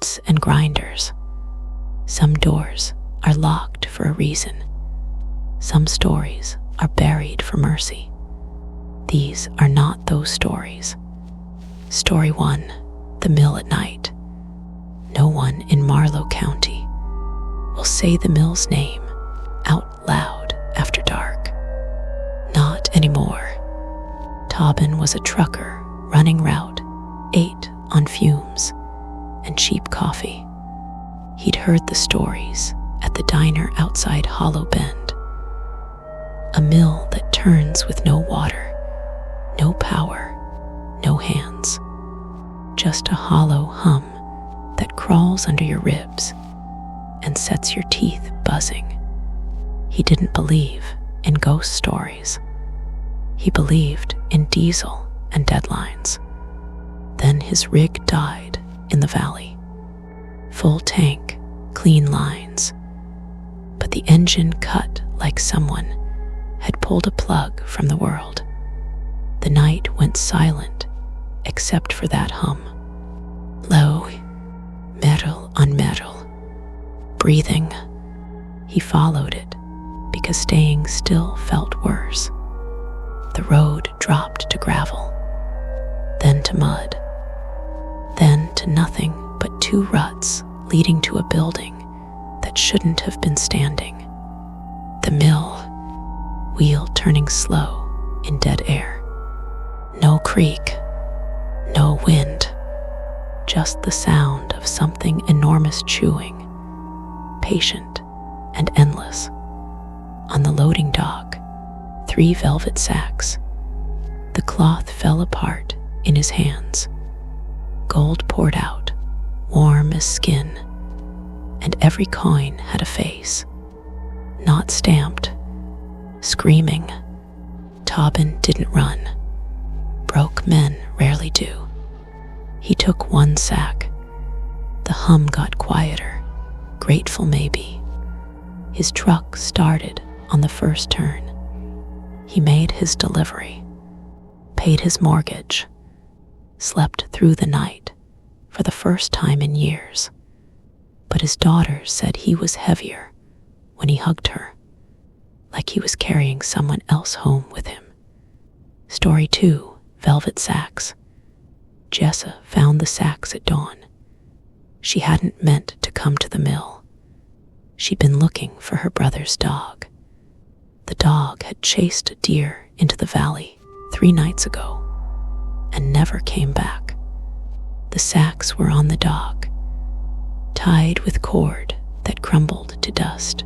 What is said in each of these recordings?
bolts and grinders. Some doors are locked for a reason. Some stories are buried for mercy. These are not those stories. Story 1, The Mill at Night. No one in Marlow County will say the mill's name out loud after dark. Not anymore. Tobin was a trucker running Route 8 on fumes and cheap coffee. He'd heard the stories at the diner outside Hollow Bend. A mill that turns with no water, no power, no hands. Just a hollow hum that crawls under your ribs and sets your teeth buzzing. He didn't believe in ghost stories. He believed in diesel and deadlines. Then his rig died in the valley. Full tank, clean lines. But the engine cut like someone had pulled a plug from the world. The night went silent except for that hum. Low, metal on metal. Breathing. He followed it because staying still felt worse. The road dropped to gravel, then to mud, then to nothing but 2 ruts leading to a building that shouldn't have been standing. The mill, wheel turning slow in dead air. No creak, no wind, just the sound of something enormous chewing, patient and endless. On the loading dock, 3 velvet sacks. The cloth fell apart in his hands. Gold poured out, warm as skin, and every coin had a face. Not stamped, screaming. Tobin didn't run. Broke men rarely do. He took 1 sack. The hum got quieter, grateful maybe. His truck started on the first turn. He made his delivery, paid his mortgage, slept through the night for the first time in years. But his daughter said he was heavier when he hugged her, like he was carrying someone else home with him. Story 2, Velvet Sacks. Jessa found the sacks at dawn. She hadn't meant to come to the mill. She'd been looking for her brother's dog. The dog had chased a deer into the valley 3 nights ago and never came back. The sacks were on the dock, tied with cord that crumbled to dust.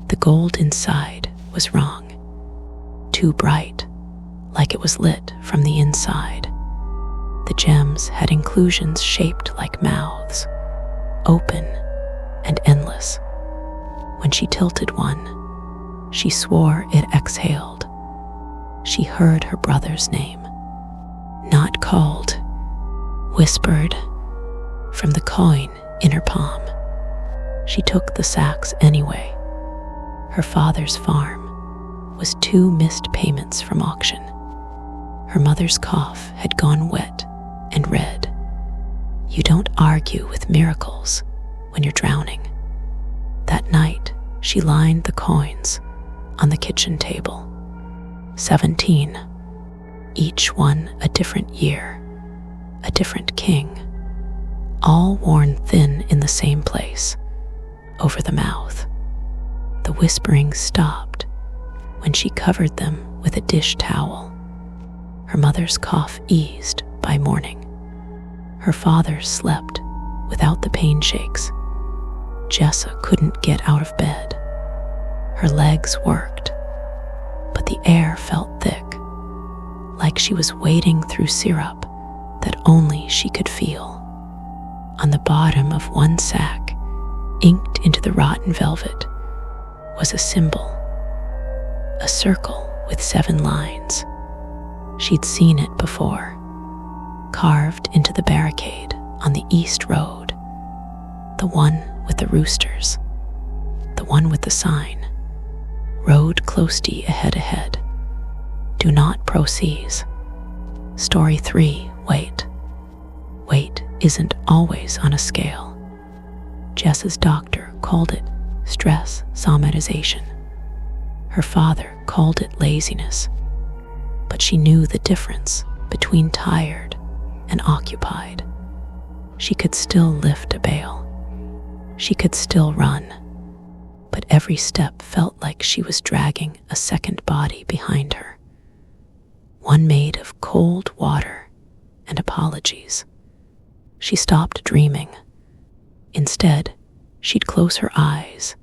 The gold inside was wrong, too bright, like it was lit from the inside. The gems had inclusions shaped like mouths, open and endless. When she tilted one, she swore it exhaled. She heard her brother's name, not called, whispered from the coin in her palm. She took the sacks anyway. Her father's farm was 2 missed payments from auction. Her mother's cough had gone wet and red. You don't argue with miracles when you're drowning. That night, she lined the coins on the kitchen table. 17, each one a different year, a different king, all worn thin in the same place, over the mouth. The whispering stopped when she covered them with a dish towel. Her mother's cough eased by morning. Her father slept without the pain shakes. Jessa couldn't get out of bed. Her legs worked, but the air felt thick, like she was wading through syrup that only she could feel. On the bottom of 1 sack, inked into the rotten velvet, was a symbol, a circle with 7 lines. She'd seen it before, carved into the barricade on the east road, the one with the roosters, the one with the sign, road closety ahead, do not proceed. Story 3, wait isn't always on a scale. Jessa's doctor called it stress somatization. Her father called it laziness. But she knew the difference between tired and occupied. She could still lift a bale. She could still run. But every step felt like she was dragging a second body behind her. One made of cold water and apologies. She stopped dreaming. Instead, she'd close her eyes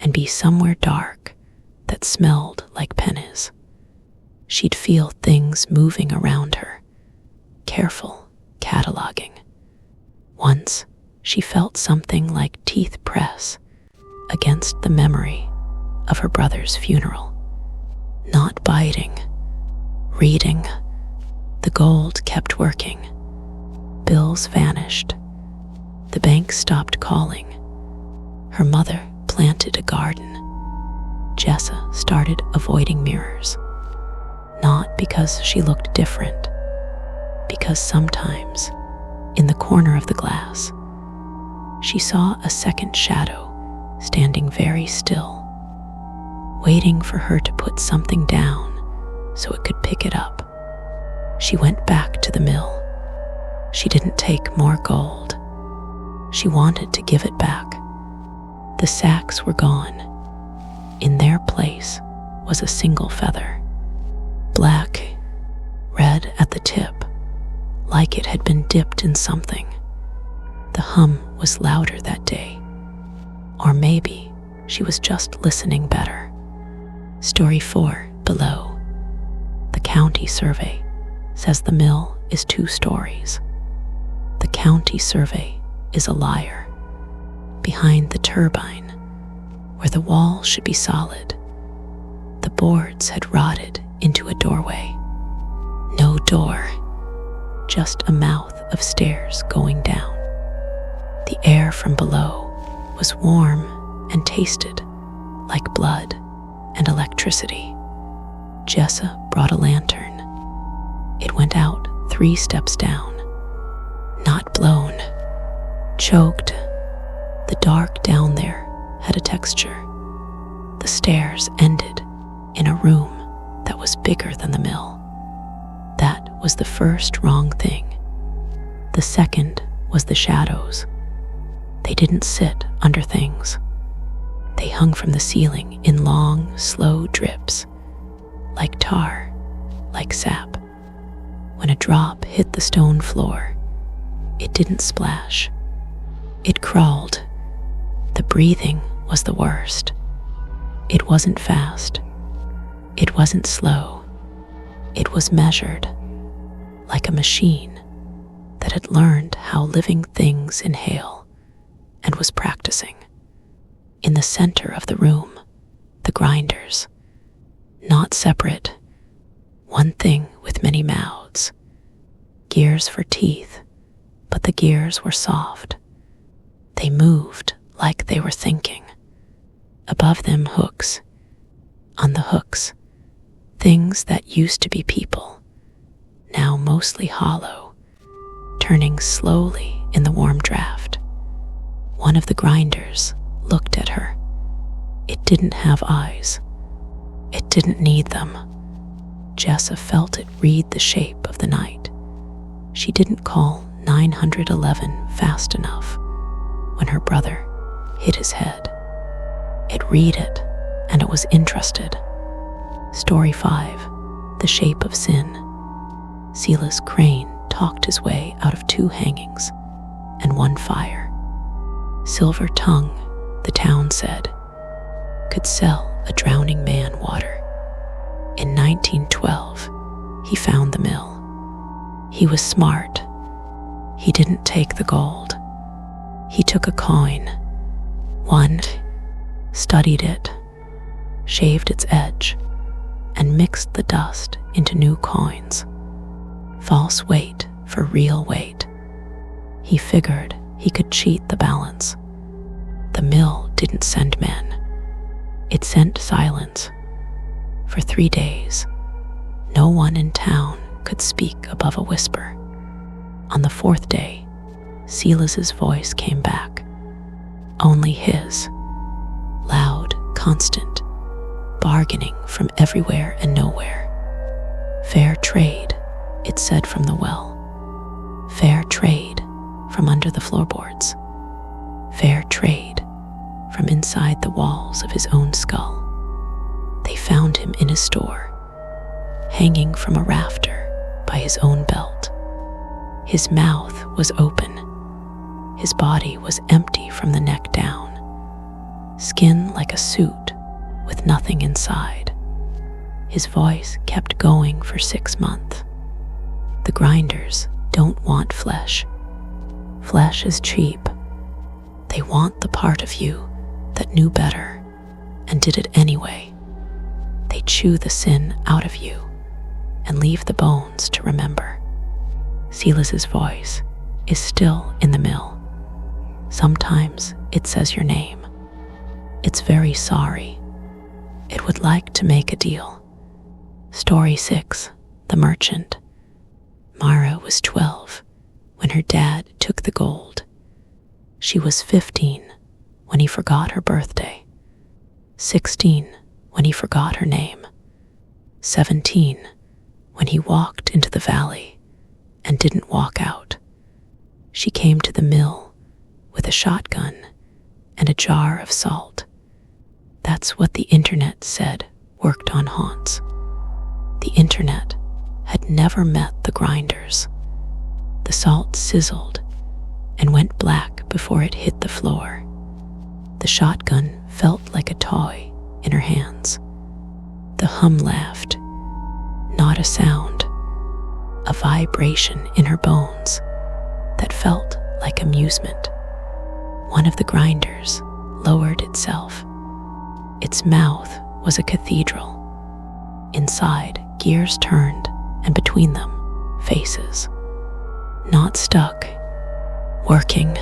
and be somewhere dark that smelled like pennies. She'd feel things moving around her, careful cataloging. Once, she felt something like teeth press against the memory of her brother's funeral. Not biting, reading. The gold kept working. Bills vanished. The bank stopped calling. Her mother planted a garden. Jessa started avoiding mirrors. Not because she looked different, because sometimes, in the corner of the glass, she saw a second shadow standing very still, waiting for her to put something down so it could pick it up. She went back to the mill. She didn't take more gold. She wanted to give it back. The sacks were gone. In their place was a single feather, black, red at the tip, like it had been dipped in something. The hum was louder that day. Or maybe she was just listening better. Story 4 below. The county survey says the mill is 2 stories. The county survey is a liar. Behind the turbine, where the wall should be solid, the boards had rotted into a doorway. No door, just a mouth of stairs going down. The air from below was warm and tasted like blood and electricity. Jessa brought a lantern. It went out 3 steps down. Not blown, choked. The dark down there had a texture. The stairs ended in a room that was bigger than the mill. That was the first wrong thing. The second was the shadows. They didn't sit under things. They hung from the ceiling in long, slow drips, like tar, like sap. When a drop hit the stone floor, it didn't splash. It crawled. The breathing was the worst. It wasn't fast. It wasn't slow. It was measured, like a machine that had learned how living things inhale and was practicing. In the center of the room, the grinders, not separate, one thing with many mouths, gears for teeth, but the gears were soft. They moved like they were thinking. Above them, hooks. On the hooks, things that used to be people, now mostly hollow, turning slowly in the warm draft. One of the grinders looked at her. It didn't have eyes. It didn't need them. Jessa felt it read the shape of the night. She didn't call 911 fast enough when her brother hit his head. It read it, and it was interested. Story 5, The Shape of Sin. Silas Crane talked his way out of 2 hangings and 1 fire. Silver Tongue, the town said, could sell a drowning man water. In 1912, he found the mill. He was smart. He didn't take the gold. He took a coin, one, studied it, shaved its edge, and mixed the dust into new coins. False weight for real weight. He figured he could cheat the balance. The mill didn't send men. It sent silence. For 3 days, no one in town could speak above a whisper. On the 4th day, Silas's voice came back. Only his. Loud, constant, bargaining from everywhere and nowhere. Fair trade, it said from the well. Fair trade from under the floorboards. Fair trade from inside the walls of his own skull. They found him in his store, hanging from a rafter by his own belt. His mouth was open. His body was empty from the neck down. Skin like a suit with nothing inside. His voice kept going for 6 months. The grinders don't want flesh. Flesh is cheap. They want the part of you that knew better and did it anyway. They chew the sin out of you and leave the bones to remember. Silas's voice is still in the mill. Sometimes it says your name. It's very sorry. It would like to make a deal. Story 6, The Merchant. Mara was 12 when her dad took the gold. She was 15 when he forgot her birthday. 16 when he forgot her name. 17 when he walked into the valley and didn't walk out. She came to the mill with a shotgun and a jar of salt. That's what the internet said worked on haunts. The internet had never met the grinders. The salt sizzled and went black before it hit the floor. The shotgun felt like a toy in her hands. The hum laughed. Not a sound. A vibration in her bones that felt like amusement. One of the grinders lowered itself. Its mouth was a cathedral. Inside, gears turned, and between them, faces. Not stuck. Working.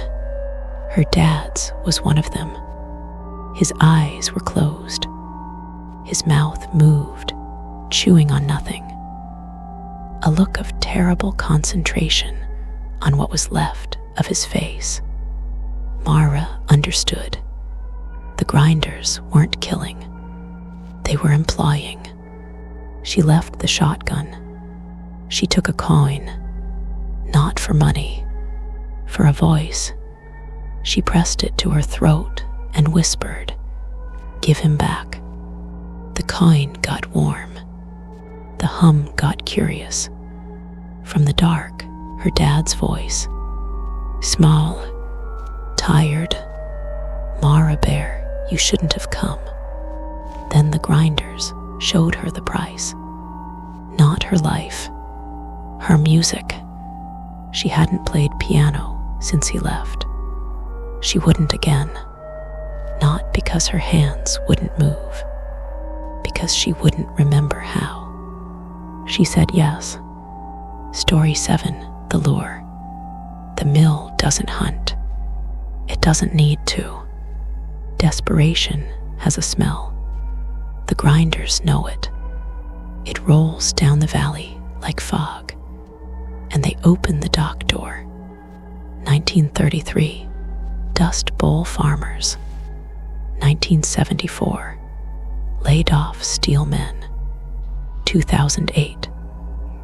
Her dad's was one of them. His eyes were closed. His mouth moved, chewing on nothing. A look of terrible concentration on what was left of his face. Mara understood. The grinders weren't killing. They were employing. She left the shotgun. She took a coin, not for money, for a voice. She pressed it to her throat and whispered, "Give him back." The coin got warm. The hum got curious. From the dark, her dad's voice. Small, tired. "Mara Bear, you shouldn't have come." Then the grinders showed her the price. Not her life, her music. She hadn't played piano since he left. She wouldn't again. Not because her hands wouldn't move, because she wouldn't remember how. She said yes. Story 7, The Lure. The mill doesn't hunt. It doesn't need to. Desperation has a smell. The grinders know it. It rolls down the valley like fog, and they open the dock door. 1933, Dust Bowl farmers. 1974, laid off steel men. 2008,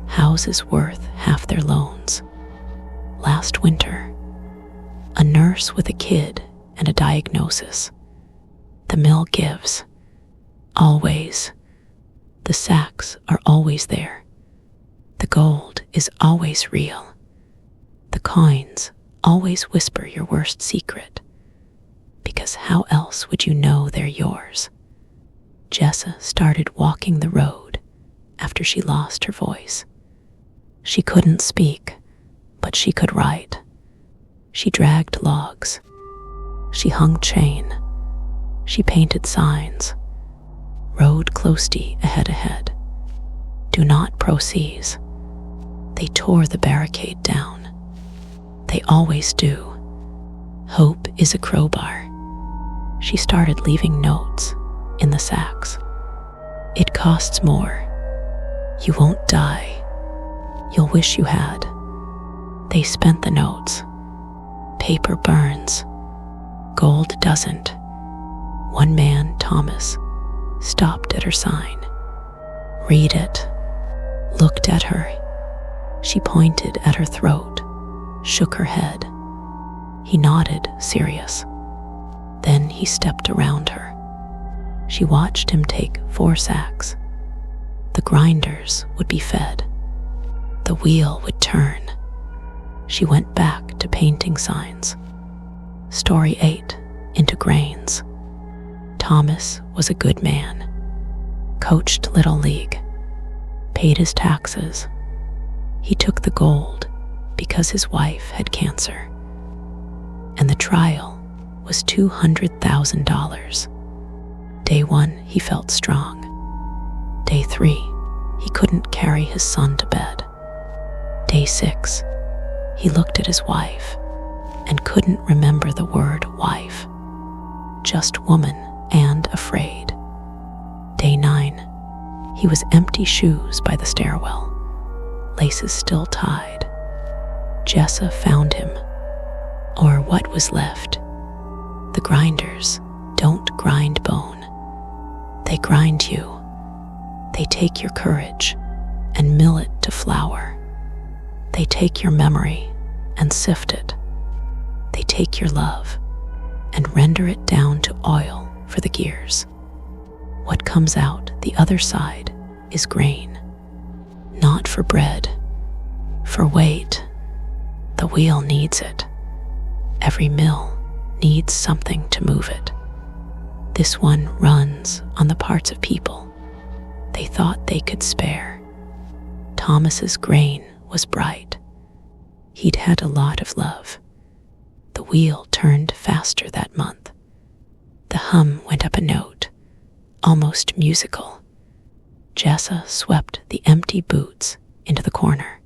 houses worth half their loans. Last winter, a nurse with a kid and a diagnosis. The mill gives. Always. The sacks are always there. The gold is always real. The coins always whisper your worst secret. Because how else would you know they're yours? Jessa started walking the road after she lost her voice. She couldn't speak, but she could write. She dragged logs. She hung chain. She painted signs. Road closety ahead. Do not proceed. They tore the barricade down. They always do. Hope is a crowbar. She started leaving notes in the sacks. It costs more. You won't die. You'll wish you had. They spent the notes. Paper burns. Gold doesn't. One man, Thomas, stopped at her sign. Read it. Looked at her. She pointed at her throat, shook her head. He nodded, serious. Then he stepped around her. She watched him take 4 sacks. The grinders would be fed. The wheel would turn. She went back to painting signs. Story 8, into grains. Thomas was a good man. Coached Little League. Paid his taxes. He took the gold because his wife had cancer. And the trial was $200,000. Day 1, he felt strong. Day 3, he couldn't carry his son to bed. Day 6, he looked at his wife and couldn't remember the word wife. Just woman and afraid. Day 9, he was empty shoes by the stairwell, laces still tied. Jessa found him, or what was left. The grinders don't grind bone. They grind you. They take your courage and mill it to flour. They take your memory and sift it. They take your love and render it down to oil for the gears. What comes out the other side is grain, not for bread, for weight. The wheel needs it. Every mill needs something to move it. This one runs on the parts of people they thought they could spare. Thomas's grain was bright. He'd had a lot of love. The wheel turned faster that month. The hum went up a note, almost musical. Jessa swept the empty boots into the corner.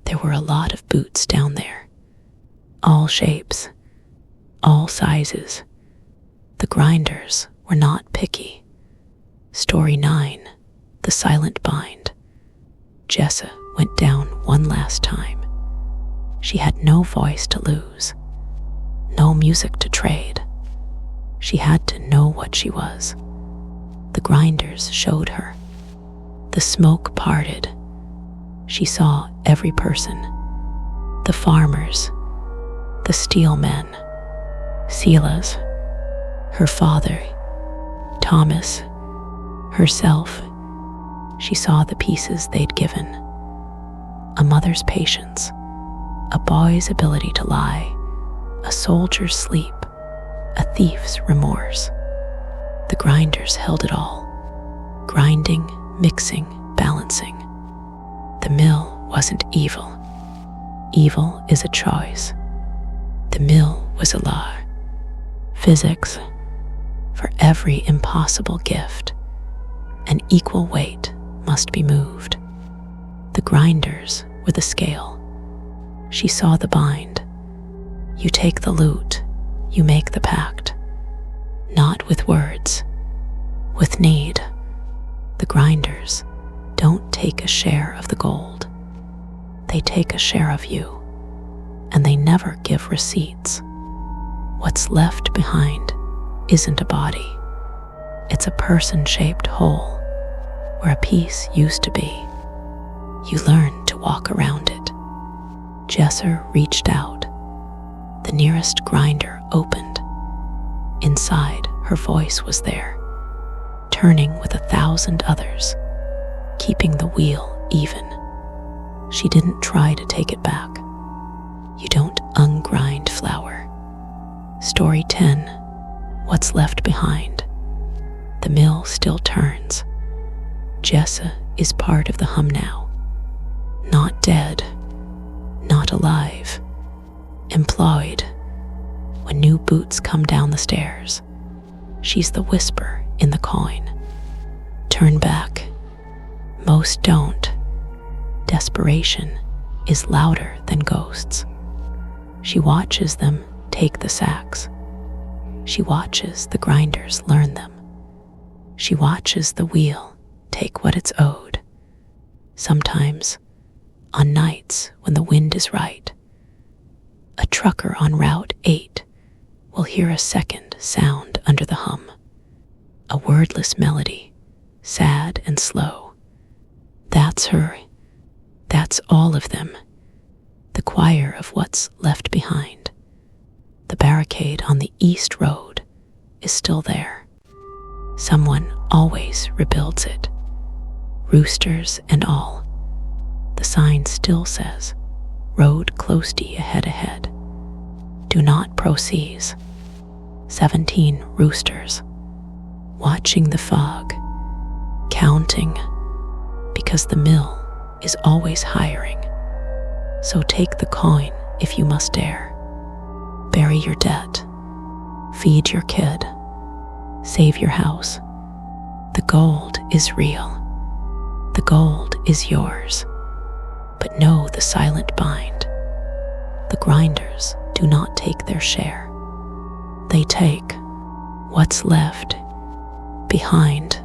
There were a lot of boots down there. All shapes, all sizes. The grinders were not picky. Story 9, the silent bind. Jessa went down one last time. She had no voice to lose, no music to trade. She had to know what she was. The grinders showed her. The smoke parted. She saw every person. The farmers, the steel men, Silas, her father, Thomas, herself. She saw the pieces they'd given. A mother's patience, a boy's ability to lie, a soldier's sleep, a thief's remorse. The grinders held it all, grinding, mixing, balancing. The mill wasn't evil. Evil is a choice. The mill was a law. Physics. For every impossible gift, an equal weight must be moved. The grinders were the scale. She saw the bind. You take the loot, you make the pact. Not with words, with need. The grinders don't take a share of the gold. They take a share of you, and they never give receipts. What's left behind isn't a body. It's a person-shaped hole where a piece used to be. You learn to walk around it. Jessa reached out. The nearest grinder opened. Inside, her voice was there, turning with 1,000 others, keeping the wheel even. She didn't try to take it back. You don't ungrind flour. Story 10, what's left behind. The mill still turns. Jessa is part of the hum now. Not dead, not alive, employed. When new boots come down the stairs, she's the whisper in the coin. Turn back. Most don't. Desperation is louder than ghosts. She watches them take the sacks. She watches the grinders learn them. She watches the wheel take what it's owed. Sometimes, on nights when the wind is right, A trucker on Route 8 will hear a second sound under the hum. A wordless melody, sad and slow. That's her. That's all of them. The choir of what's left behind. The barricade on the East Road is still there. Someone always rebuilds it. Roosters and all. The sign still says, "Road closed ahead. Do not proceed." 17 roosters, watching the fog, counting, because the mill is always hiring. So take the coin if you must dare. Bury your debt. Feed your kid. Save your house. The gold is real. The gold is yours. But know the silent bind. The grinders do not take their share. They take what's left behind.